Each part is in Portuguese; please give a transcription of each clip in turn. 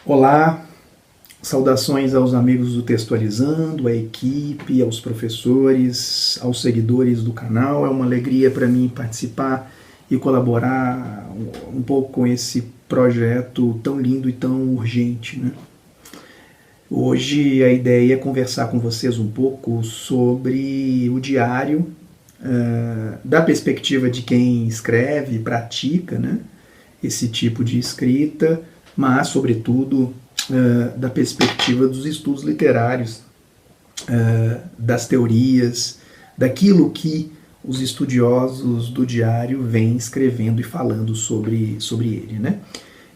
Olá, saudações aos amigos do Textualizando, à equipe, aos professores, aos seguidores do canal. É uma alegria para mim participar e colaborar um pouco com esse projeto tão lindo e tão urgente, né? Hoje a ideia é conversar com vocês um pouco sobre o diário, da perspectiva de quem escreve e pratica, né, esse tipo de escrita, mas, sobretudo, da perspectiva dos estudos literários, das teorias, daquilo que os estudiosos do diário vêm escrevendo e falando sobre ele, né?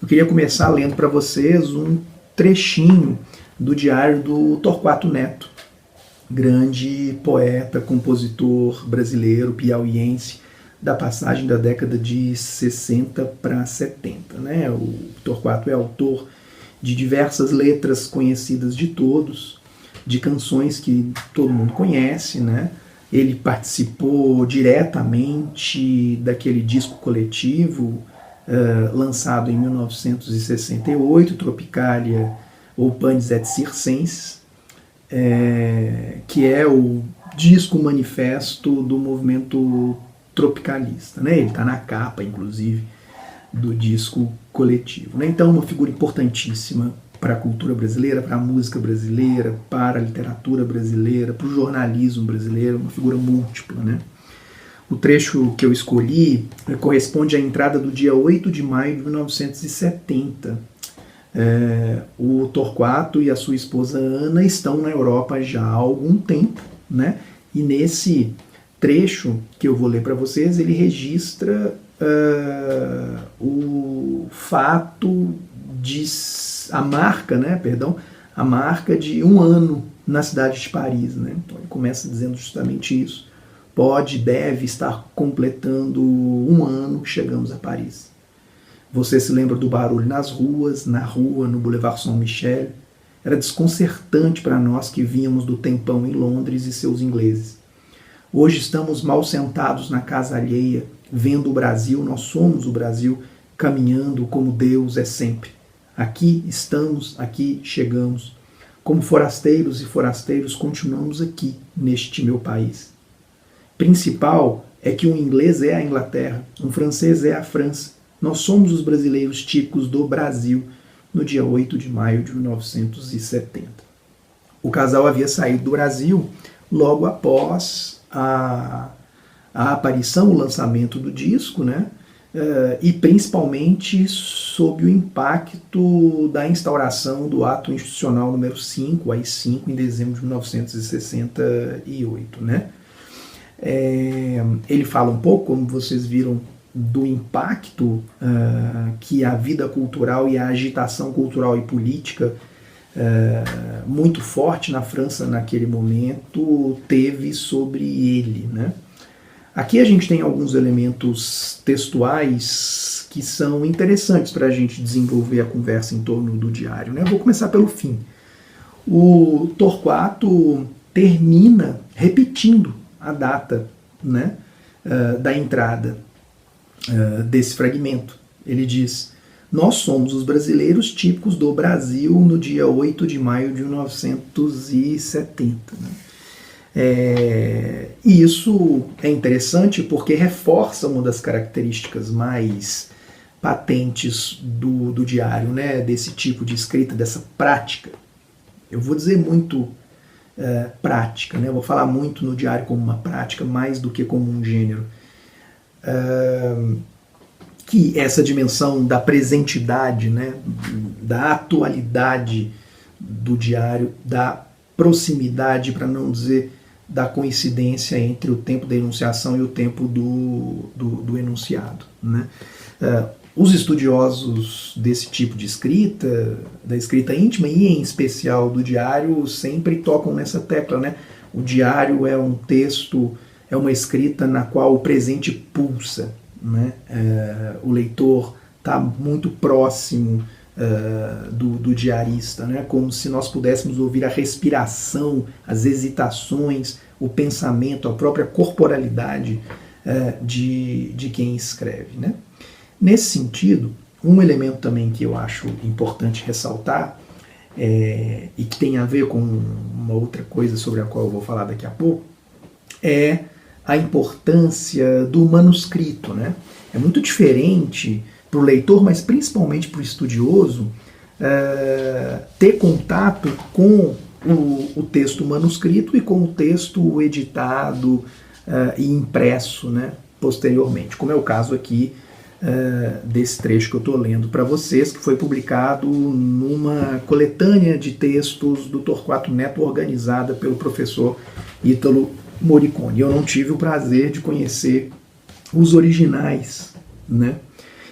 Eu queria começar lendo para vocês um trechinho do diário do Torquato Neto, grande poeta, compositor brasileiro, piauiense, da passagem da década de 60 para 70. Né? O Torquato é autor de diversas letras conhecidas de todos, de canções que todo mundo conhece, né? Ele participou diretamente daquele disco coletivo lançado em 1968, Tropicália ou Panis et Circenses, que é o disco manifesto do movimento tropicalista. Né? Ele está na capa, inclusive, do disco coletivo. Né? Então, uma figura importantíssima para a cultura brasileira, para a música brasileira, para a literatura brasileira, para o jornalismo brasileiro, uma figura múltipla. Né? O trecho que eu escolhi corresponde à entrada do dia 8 de maio de 1970. O Torquato e a sua esposa Ana estão na Europa já há algum tempo, né? E nesse trecho que eu vou ler para vocês, ele registra o fato de a marca de um ano na cidade de Paris, né? Então ele começa dizendo justamente isso. Deve estar completando um ano que chegamos a Paris. Você se lembra do barulho nas ruas, na rua, no Boulevard Saint-Michel? Era desconcertante para nós que vínhamos do tempão em Londres e seus ingleses. Hoje estamos mal sentados na casa alheia, vendo o Brasil, nós somos o Brasil, caminhando como Deus é sempre. Aqui estamos, aqui chegamos. Como forasteiros e forasteiros, continuamos aqui, neste meu país. Principal é que um inglês é a Inglaterra, um francês é a França. Nós somos os brasileiros típicos do Brasil no dia 8 de maio de 1970. O casal havia saído do Brasil logo após a aparição, o lançamento do disco, né? E principalmente sob o impacto da instauração do ato institucional número 5, AI-5, em dezembro de 1968. Né? Ele fala um pouco, como vocês viram, do impacto que a vida cultural e a agitação cultural e política muito forte na França naquele momento teve sobre ele. Né? Aqui a gente tem alguns elementos textuais que são interessantes para a gente desenvolver a conversa em torno do diário. Né? Eu vou começar pelo fim. O Torquato termina repetindo a data, né, da entrada desse fragmento. Ele diz: nós somos os brasileiros típicos do Brasil no dia 8 de maio de 1970. Né? E isso é interessante porque reforça uma das características mais patentes do diário, né? Desse tipo de escrita, dessa prática. Eu vou dizer muito prática, né? Eu vou falar muito no diário como uma prática, mais do que como um gênero. Que essa dimensão da presentidade, né, da atualidade do diário, da proximidade, para não dizer da coincidência entre o tempo da enunciação e o tempo do enunciado. Né? Os estudiosos desse tipo de escrita, da escrita íntima e em especial do diário, sempre tocam nessa tecla. Né? O diário é um texto, é uma escrita na qual o presente pulsa. Né? O leitor está muito próximo do diarista, né? Como se nós pudéssemos ouvir a respiração, as hesitações, o pensamento, a própria corporalidade de quem escreve. Né? Nesse sentido, Um elemento também que eu acho importante ressaltar, e que tem a ver com uma outra coisa sobre a qual eu vou falar daqui a pouco, é a importância do manuscrito, né? É muito diferente para o leitor, mas principalmente para o estudioso, ter contato com o texto manuscrito e com o texto editado e impresso, né, posteriormente, como é o caso aqui desse trecho que eu estou lendo para vocês, que foi publicado numa coletânea de textos do Torquato Neto, organizada pelo professor Ítalo Morricone. Eu não tive o prazer de conhecer os originais, né?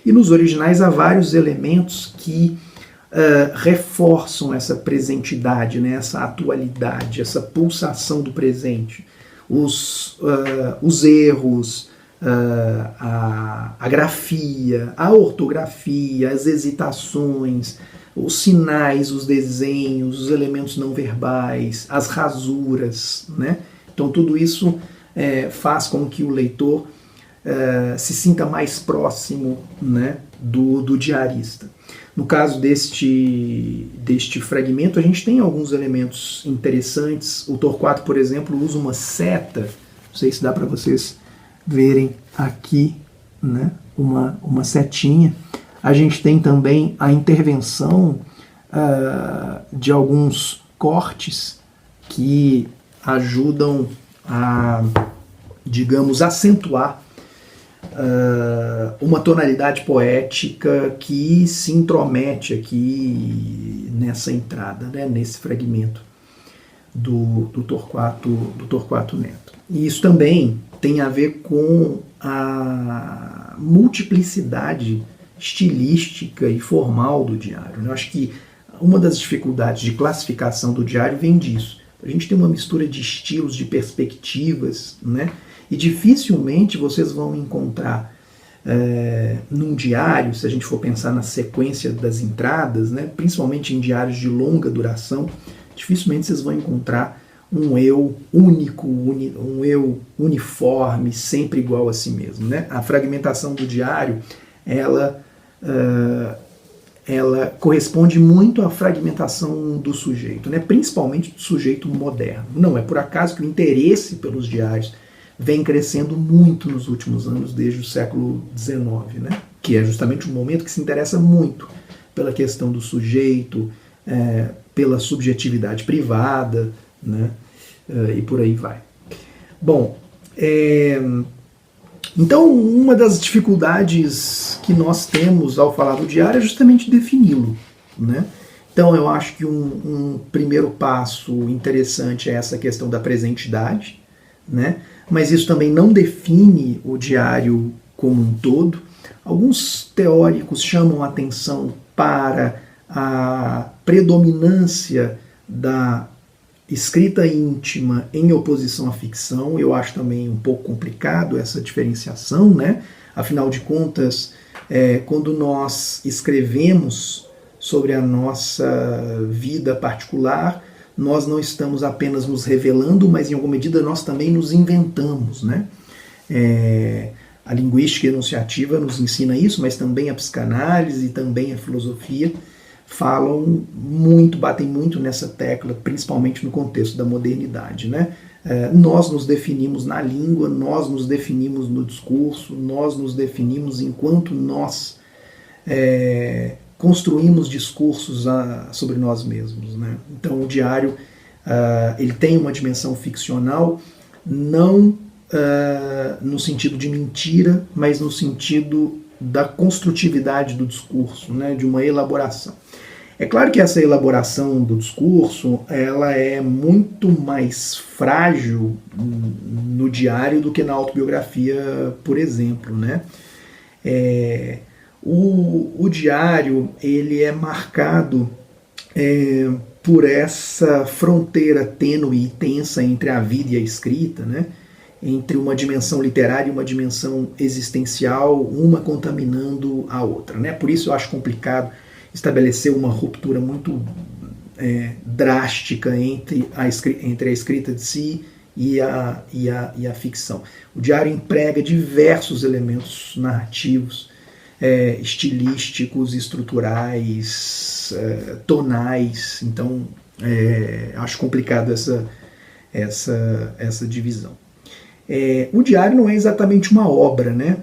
E nos originais há vários elementos que reforçam essa presentidade, né? Essa atualidade, essa pulsação do presente. Os erros, a grafia, a ortografia, as hesitações, os sinais, os desenhos, os elementos não verbais, as rasuras, né? Então tudo isso faz com que o leitor se sinta mais próximo, né, do diarista. No caso deste fragmento, a gente tem alguns elementos interessantes. O Torquato, por exemplo, usa uma seta, não sei se dá para vocês verem aqui, né, uma setinha. A gente tem também a intervenção de alguns cortes que ajudam a, digamos, acentuar uma tonalidade poética que se intromete aqui nessa entrada, né, nesse fragmento do Torquato Neto. E isso também tem a ver com a multiplicidade estilística e formal do diário. Eu acho que uma das dificuldades de classificação do diário vem disso. A gente tem uma mistura de estilos, de perspectivas, né? E dificilmente vocês vão encontrar num diário, se a gente for pensar na sequência das entradas, né, principalmente em diários de longa duração, dificilmente vocês vão encontrar um eu único, um eu uniforme, sempre igual a si mesmo, né? A fragmentação do diário, ela corresponde muito à fragmentação do sujeito, né? Principalmente do sujeito moderno. Não é por acaso que o interesse pelos diários vem crescendo muito nos últimos anos, desde o século XIX, né? Que é justamente um momento que se interessa muito pela questão do sujeito, pela subjetividade privada, né? E por aí vai. Bom, então uma das dificuldades que nós temos ao falar do diário é justamente defini-lo, né? Então eu acho que um primeiro passo interessante é essa questão da presentidade, né? Mas isso também não define o diário como um todo. Alguns teóricos chamam a atenção para a predominância da escrita íntima em oposição à ficção. Eu acho também um pouco complicado essa diferenciação, né? Afinal de contas, quando nós escrevemos sobre a nossa vida particular, nós não estamos apenas nos revelando, mas em alguma medida nós também nos inventamos, né? A linguística enunciativa nos ensina isso, mas também a psicanálise e também a filosofia falam muito, batem muito nessa tecla, principalmente no contexto da modernidade, né? Nós nos definimos na língua, nós nos definimos no discurso, nós nos definimos enquanto nós construímos discursos sobre nós mesmos, né? Então o diário ele tem uma dimensão ficcional, não no sentido de mentira, mas no sentido da construtividade do discurso, né? De uma elaboração. É claro que essa elaboração do discurso ela é muito mais frágil no diário do que na autobiografia, por exemplo, né? O diário ele é marcado por essa fronteira tênue e tensa entre a vida e a escrita, né? Entre uma dimensão literária e uma dimensão existencial, uma contaminando a outra, né? Por isso eu acho complicado estabelecer uma ruptura muito drástica entre a escrita de si e a ficção. O diário emprega diversos elementos narrativos estilísticos, estruturais, tonais. Então, acho complicado essa divisão. O diário não é exatamente uma obra, né?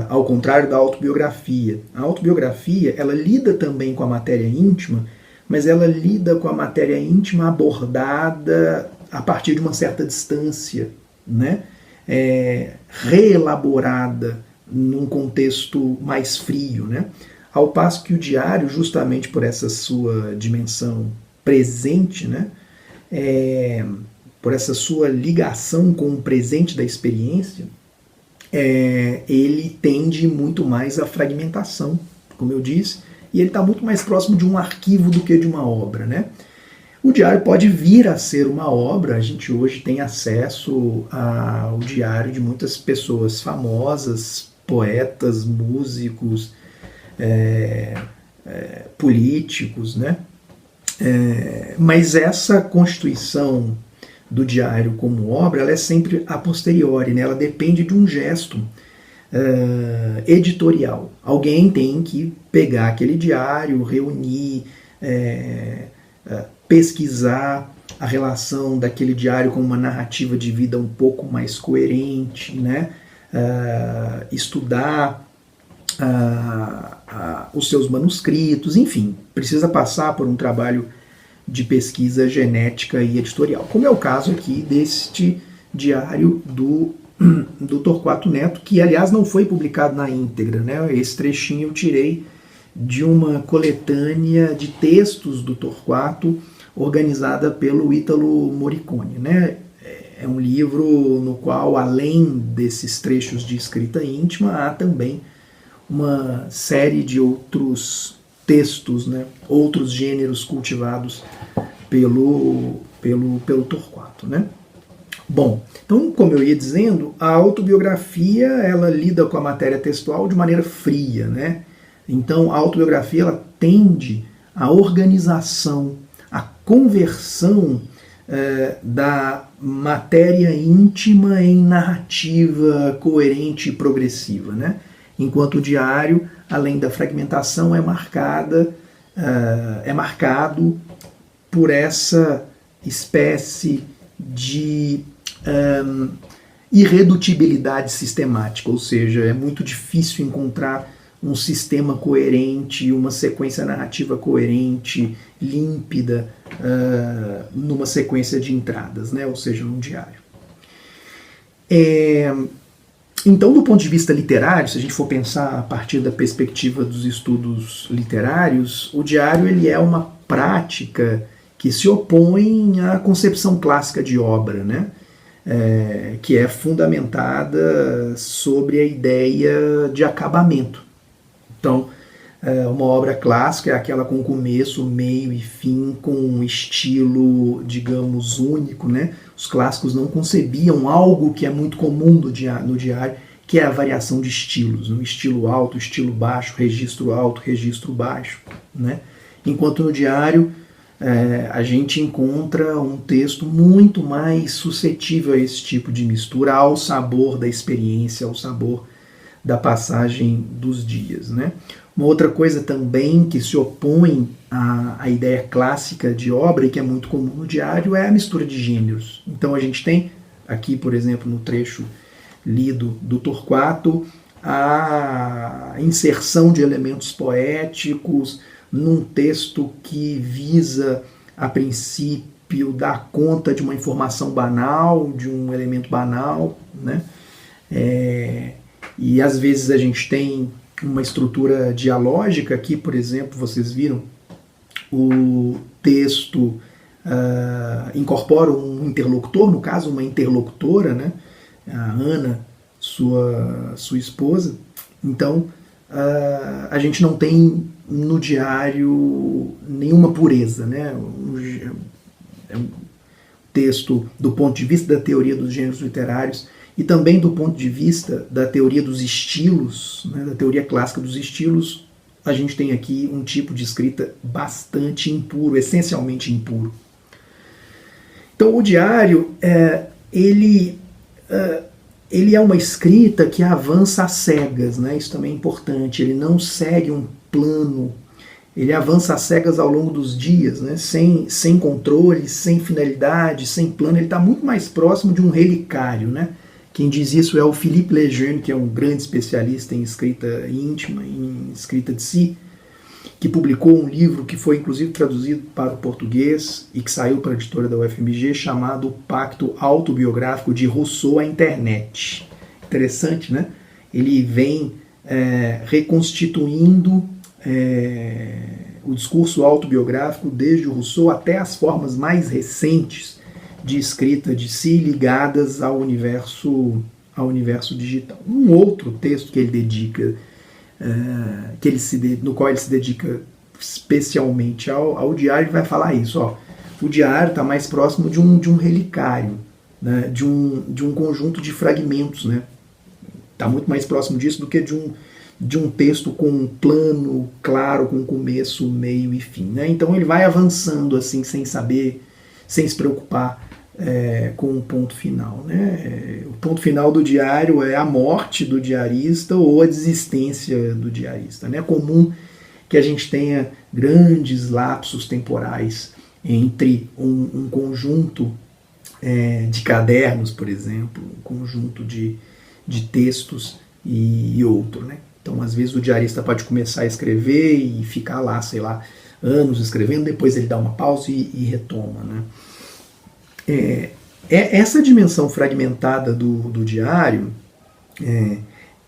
Ao contrário da autobiografia. A autobiografia, ela lida também com a matéria íntima, mas ela lida com a matéria íntima abordada a partir de uma certa distância, né? Reelaborada num contexto mais frio, né? Ao passo que o diário, justamente por essa sua dimensão presente, né? Por essa sua ligação com o presente da experiência, ele tende muito mais à fragmentação, como eu disse, e ele está muito mais próximo de um arquivo do que de uma obra, né? O diário pode vir a ser uma obra. A gente hoje tem acesso ao diário de muitas pessoas famosas, poetas, músicos, políticos, né? Mas essa constituição do diário como obra, ela é sempre a posteriori, né? Ela depende de um gesto editorial. Alguém tem que pegar aquele diário, reunir, pesquisar a relação daquele diário com uma narrativa de vida um pouco mais coerente, né? Estudar os seus manuscritos, enfim, precisa passar por um trabalho de pesquisa genética e editorial, como é o caso aqui deste diário do Torquato Neto, que aliás não foi publicado na íntegra, né? Esse trechinho eu tirei de uma coletânea de textos do Torquato organizada pelo Ítalo Morricone, né? É um livro no qual, além desses trechos de escrita íntima, há também uma série de outros textos, né? Outros gêneros cultivados pelo Torquato, né? Bom, então, como eu ia dizendo, a autobiografia, ela lida com a matéria textual de maneira fria, né? Então, a autobiografia, ela tende à organização, à conversão da matéria íntima em narrativa coerente e progressiva, né? Enquanto o diário, além da fragmentação, é marcado por essa espécie de irredutibilidade sistemática, ou seja, é muito difícil encontrar um sistema coerente, uma sequência narrativa coerente, límpida, numa sequência de entradas, né? Ou seja, num diário. Então, do ponto de vista literário, se a gente for pensar a partir da perspectiva dos estudos literários, o diário ele é uma prática que se opõe à concepção clássica de obra, né? Que é fundamentada sobre a ideia de acabamento. Então, uma obra clássica é aquela com começo, meio e fim, com um estilo, digamos, único, né? Os clássicos não concebiam algo que é muito comum no diário, que é a variação de estilos, um estilo alto, estilo baixo, registro alto, registro baixo, né? Enquanto no diário a gente encontra um texto muito mais suscetível a esse tipo de mistura, ao sabor da experiência, ao sabor da passagem dos dias, né? Uma outra coisa também que se opõe à ideia clássica de obra e que é muito comum no diário é a mistura de gêneros. Então a gente tem aqui, por exemplo, no trecho lido do Torquato, a inserção de elementos poéticos num texto que visa, a princípio, dar conta de uma informação banal, de um elemento banal, né? E às vezes a gente tem uma estrutura dialógica. Aqui, por exemplo, vocês viram, o texto incorpora um interlocutor, no caso uma interlocutora, né? A Ana, sua esposa. Então, a gente não tem no diário nenhuma pureza, né? É um texto do ponto de vista da teoria dos gêneros literários e também do ponto de vista da teoria dos estilos, né? Da teoria clássica dos estilos. A gente tem aqui um tipo de escrita bastante impuro, essencialmente impuro. Então o diário, ele ele é uma escrita que avança às cegas, né? Isso também é importante. Ele não segue um plano, ele avança às cegas ao longo dos dias, né? Sem controle, sem finalidade, sem plano. Ele está muito mais próximo de um relicário, né? Quem diz isso é o Philippe Lejeune, que é um grande especialista em escrita íntima, em escrita de si, que publicou um livro que foi inclusive traduzido para o português e que saiu para a editora da UFMG, chamado O Pacto Autobiográfico de Rousseau à Internet. Interessante, né? Ele vem reconstituindo o discurso autobiográfico desde o Rousseau até as formas mais recentes de escrita de si ligadas ao universo digital. Um outro texto que ele dedica no qual ele se dedica especialmente ao diário, ele vai falar isso. Ó, o diário está mais próximo de um relicário, né, de um conjunto de fragmentos. Né? Está muito mais próximo disso do que de um texto com um plano claro, com começo, meio e fim. Né? Então ele vai avançando assim, sem se preocupar com um ponto final. Né? O ponto final do diário é a morte do diarista ou a desistência do diarista. Né? É comum que a gente tenha grandes lapsos temporais entre um conjunto de cadernos, por exemplo, um conjunto de textos e outro. Né? Então, às vezes, o diarista pode começar a escrever e ficar lá, sei lá, anos escrevendo, depois ele dá uma pausa e retoma. Né? Essa dimensão fragmentada do diário,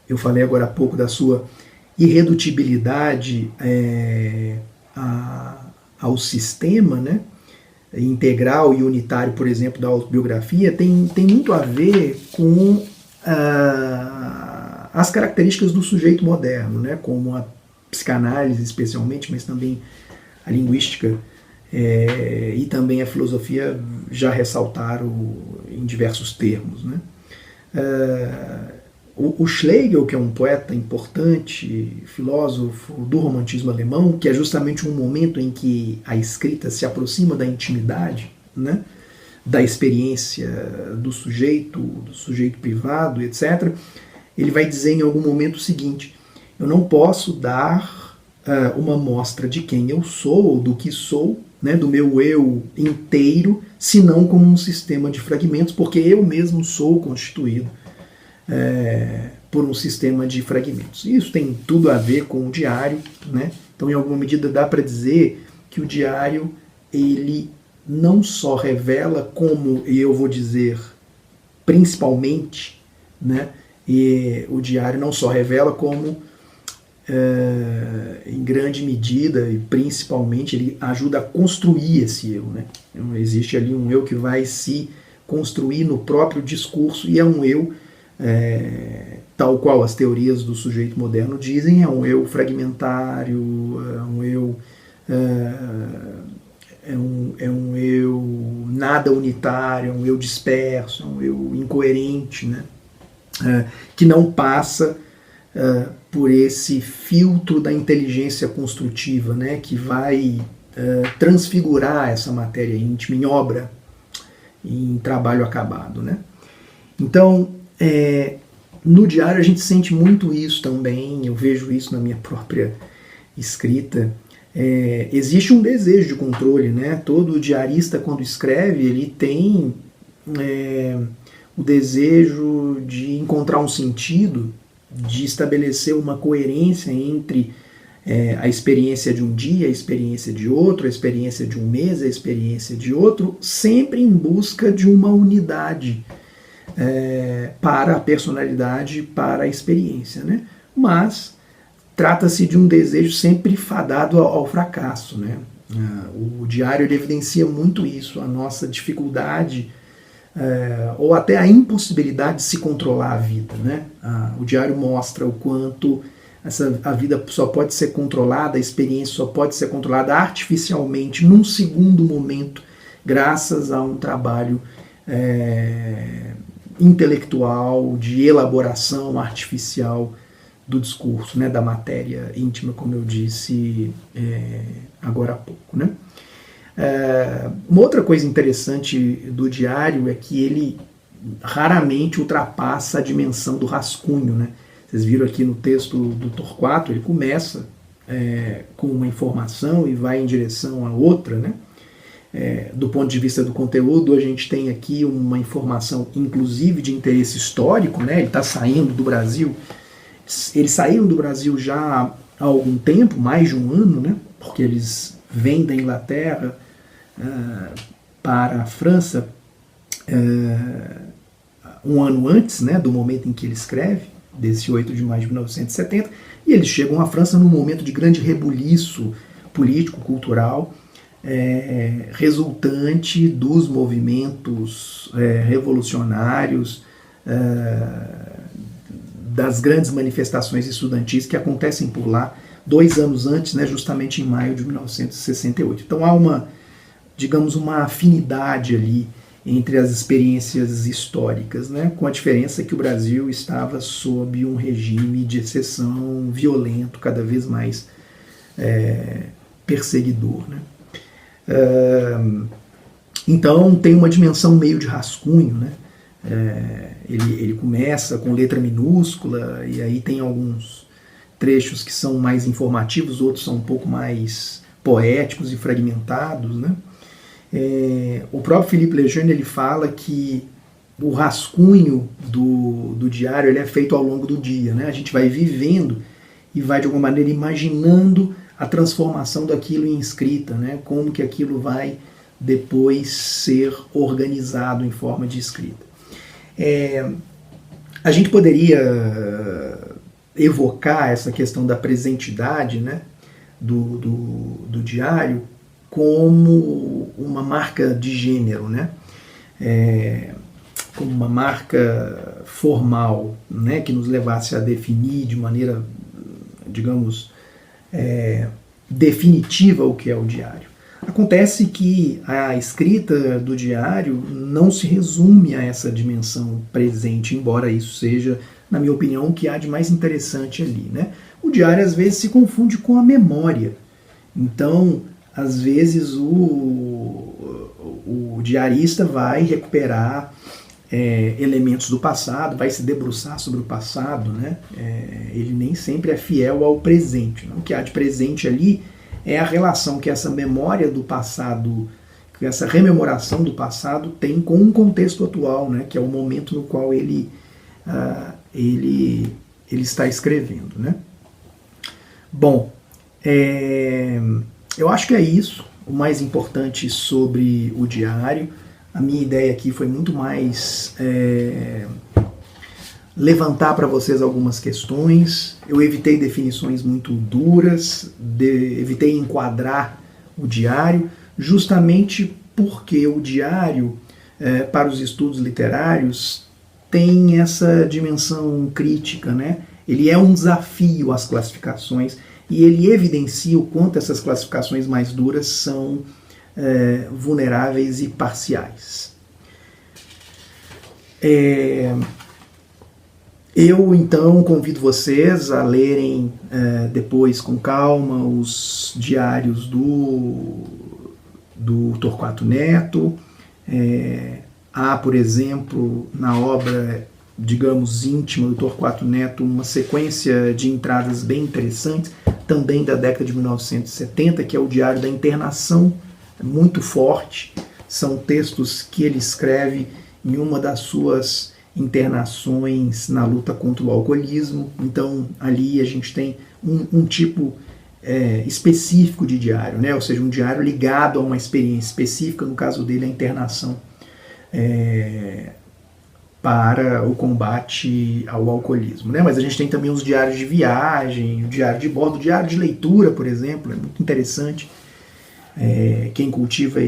eu falei agora há pouco da sua irredutibilidade ao sistema, né, integral e unitário, por exemplo, da autobiografia, tem muito a ver com as características do sujeito moderno, né, como a psicanálise especialmente, mas também a linguística e também a filosofia já ressaltaram em diversos termos. Né? O Schlegel, que é um poeta importante, filósofo do romantismo alemão, que é justamente um momento em que a escrita se aproxima da intimidade, né? Da experiência do sujeito privado, etc., ele vai dizer em algum momento o seguinte: eu não posso dar uma mostra de quem eu sou ou do que sou, né, do meu eu inteiro, senão como um sistema de fragmentos, porque eu mesmo sou constituído por um sistema de fragmentos. Isso tem tudo a ver com o diário, né? Então, em alguma medida, dá para dizer que o diário, ele não só revela como, e eu vou dizer principalmente, né, e o diário não só revela como, em grande medida e principalmente, ele ajuda a construir esse eu. Né? Então, existe ali um eu que vai se construir no próprio discurso e é um eu, tal qual as teorias do sujeito moderno dizem, é um eu fragmentário, é um eu nada unitário, é um eu disperso, é um eu incoerente, né? Que não passa por esse filtro da inteligência construtiva, né? Que vai transfigurar essa matéria íntima em obra, em trabalho acabado. Né? Então, no diário a gente sente muito isso também, eu vejo isso na minha própria escrita. Existe um desejo de controle, né? Todo diarista, quando escreve, ele tem o desejo de encontrar um sentido, de estabelecer uma coerência entre a experiência de um dia, a experiência de outro, a experiência de um mês, a experiência de outro, sempre em busca de uma unidade para a personalidade, para a experiência. Né? Mas trata-se de um desejo sempre fadado ao fracasso. Né? O diário ele evidencia muito isso, a nossa dificuldade ou até a impossibilidade de se controlar a vida. Né? O diário mostra o quanto a vida só pode ser controlada, a experiência só pode ser controlada artificialmente num segundo momento, graças a um trabalho intelectual, de elaboração artificial do discurso, né, da matéria íntima, como eu disse agora há pouco. Né? Uma outra coisa interessante do diário é que ele raramente ultrapassa a dimensão do rascunho, né? Vocês viram aqui no texto do Torquato, ele começa com uma informação e vai em direção a outra, né? Do ponto de vista do conteúdo, a gente tem aqui uma informação, inclusive, de interesse histórico, né? Ele está saindo do Brasil. Eles saíram do Brasil já há algum tempo, mais de um ano, né? Porque eles vêm da Inglaterra para a França um ano antes, né, do momento em que ele escreve, desse 8 de maio de 1970, e eles chegam à França num momento de grande rebuliço político, cultural, resultante dos movimentos revolucionários, das grandes manifestações estudantis que acontecem por lá 2 anos antes, né, justamente em maio de 1968. Então há uma, digamos, uma afinidade ali entre as experiências históricas, né, com a diferença que o Brasil estava sob um regime de exceção violento, cada vez mais perseguidor, né. Então tem uma dimensão meio de rascunho, né. Ele começa com letra minúscula e aí tem alguns trechos que são mais informativos, outros são um pouco mais poéticos e fragmentados, né. O próprio Philippe Lejeune ele fala que o rascunho do diário ele é feito ao longo do dia, né? A gente vai vivendo e vai de alguma maneira imaginando a transformação daquilo em escrita, né? Como que aquilo vai depois ser organizado em forma de escrita. A gente poderia evocar essa questão da presentidade, né, do diário como uma marca de gênero, né? Como uma marca formal, né, que nos levasse a definir de maneira, digamos, definitiva o que é o diário. Acontece que a escrita do diário não se resume a essa dimensão presente, embora isso seja, na minha opinião, o que há de mais interessante ali, né? O diário às vezes se confunde com a memória. Então, às vezes o diarista vai recuperar elementos do passado, vai se debruçar sobre o passado, né? Ele nem sempre é fiel ao presente, né? O que há de presente ali é a relação que essa memória do passado, que essa rememoração do passado tem com um contexto atual, né? Que é o momento no qual ele está escrevendo, né? Bom, eu acho que é isso, o mais importante sobre o diário. A minha ideia aqui foi muito mais levantar para vocês algumas questões. Eu evitei definições muito duras, evitei enquadrar o diário, justamente porque o diário, para os estudos literários, tem essa dimensão crítica, né? Ele é um desafio às classificações e ele evidencia o quanto essas classificações mais duras são vulneráveis e parciais. Eu, então, convido vocês a lerem depois com calma os diários do Torquato Neto. Há, por exemplo, na obra, digamos, íntima do Torquato Neto, uma sequência de entradas bem interessantes, também da década de 1970, que é o Diário da Internação, muito forte. São textos que ele escreve em uma das suas internações na luta contra o alcoolismo. Então, ali a gente tem um tipo específico de diário, né? Ou seja, um diário ligado a uma experiência específica, no caso dele, a internação para o combate ao alcoolismo, né? Mas a gente tem também os diários de viagem, o diário de bordo, o diário de leitura, por exemplo, é muito interessante. Quem cultiva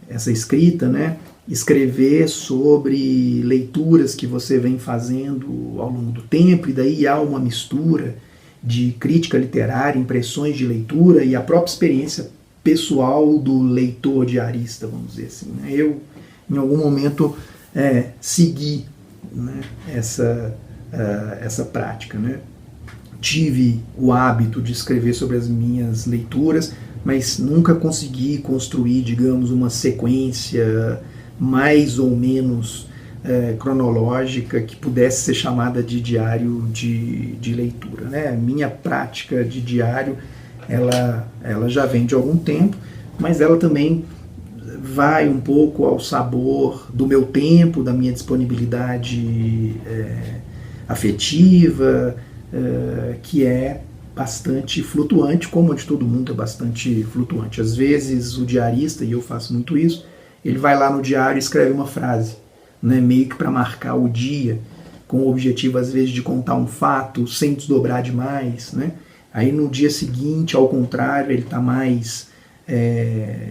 essa escrita, né? Escrever sobre leituras que você vem fazendo ao longo do tempo, e daí há uma mistura de crítica literária, impressões de leitura e a própria experiência pessoal do leitor diarista, vamos dizer assim, né? Eu, em algum momento, segui, né, essa prática, né? Tive o hábito de escrever sobre as minhas leituras, mas nunca consegui construir, digamos, uma sequência mais ou menos cronológica que pudesse ser chamada de diário de leitura, né? A minha prática de diário, ela já vem de algum tempo, mas ela também vai um pouco ao sabor do meu tempo, da minha disponibilidade afetiva, que é bastante flutuante, como a de todo mundo é bastante flutuante. Às vezes o diarista, e eu faço muito isso, ele vai lá no diário e escreve uma frase, né, meio que para marcar o dia, com o objetivo às vezes de contar um fato sem desdobrar demais, né? Aí no dia seguinte, ao contrário, ele está mais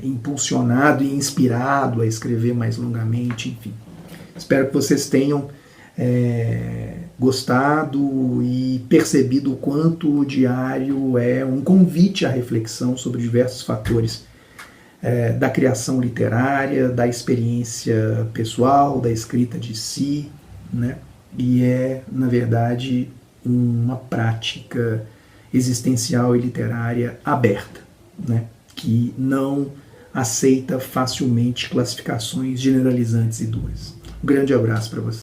impulsionado e inspirado a escrever mais longamente, enfim. Espero que vocês tenham gostado e percebido o quanto o diário é um convite à reflexão sobre diversos fatores da criação literária, da experiência pessoal, da escrita de si, né? E é, na verdade, uma prática existencial e literária aberta, né? Que não aceita facilmente classificações generalizantes e duras. Um grande abraço para você.